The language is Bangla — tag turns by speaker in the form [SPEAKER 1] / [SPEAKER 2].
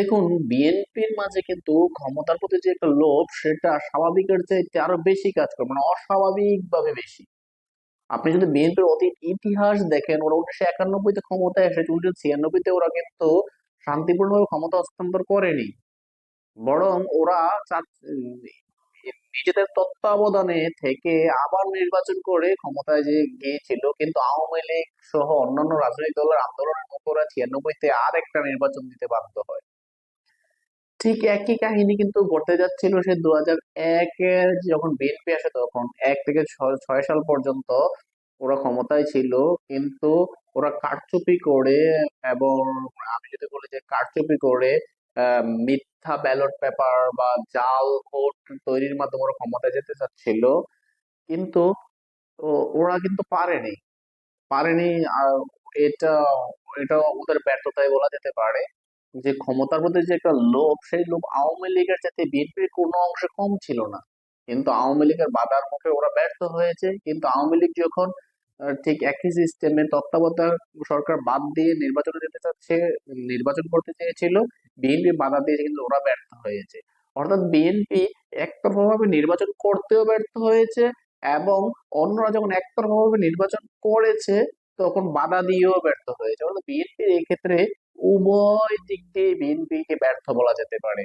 [SPEAKER 1] দেখুন, বিএনপির মাঝে কিন্তু ক্ষমতার প্রতি যে একটা লোভ, সেটা স্বাভাবিকের চাইতে আরো বেশি কাজ করে, মানে অস্বাভাবিক ভাবে বেশি। আপনি যদি বিএনপির অতীত ইতিহাস দেখেন, ওরা 1991-তে ক্ষমতায় এসেছে, 1996-তে ওরা কিন্তু শান্তিপূর্ণভাবে ক্ষমতা হস্তান্তর করেনি। বরং ওরা নিজেদের তত্ত্বাবধানে থেকে আবার নির্বাচন করে ক্ষমতায় যে গিয়েছিল, কিন্তু আওয়ামী লীগ সহ অন্যান্য রাজনৈতিক দলের আন্দোলনের মতো ওরা 96-তে আর একটা নির্বাচন দিতে বাধ্য হয়। ঠিক একই কাহিনী কিন্তু ঘটতে যাচ্ছিল সে 2001-এর যখন বিএনপি আসে, তখন 1 থেকে 6 সাল পর্যন্ত ওরা ক্ষমতায় ছিল। কিন্তু ওরা কারচুপি করে, এবং আমি যদি বলি যে কারচুপি করে, মিথ্যা ব্যালট পেপার বা জাল ভোট তৈরির মাধ্যমে ওরা ক্ষমতায় যেতে চাচ্ছিল। কিন্তু ওরা কিন্তু পারেনি। আর এটা এটা ওদের ব্যর্থতাই বলা যেতে পারে। যে ক্ষমতার প্রতি যে একটা লোভ, সেই লোভ আওয়ামী লীগের চাইতে বিএনপির কোনো অংশে কম ছিল না। কিন্তু আওয়ামী লীগের বাধার মুখে ওরা ব্যর্থ হয়েছে। কিন্তু আওয়ামী লীগ যখন ঠিক একই সিস্টেমে তত্ত্বাবধায়ক সরকার বাদ দিয়ে নির্বাচনে যেতে চাচ্ছে, নির্বাচন করতে চেয়েছিল, বিএনপি বাধা দিয়েছে, কিন্তু ওরা ব্যর্থ হয়েছে। অর্থাৎ বিএনপি একতরফাভাবে নির্বাচন করতেও ব্যর্থ হয়েছে, এবং অন্যরা যখন একতরফাভাবে নির্বাচন করেছে তখন বাধা দিয়েও ব্যর্থ হয়েছে। অর্থাৎ বিএনপির এই ক্ষেত্রে উভয় দিক দিয়ে বিএনপি কে ব্যর্থ বলা যেতে পারে।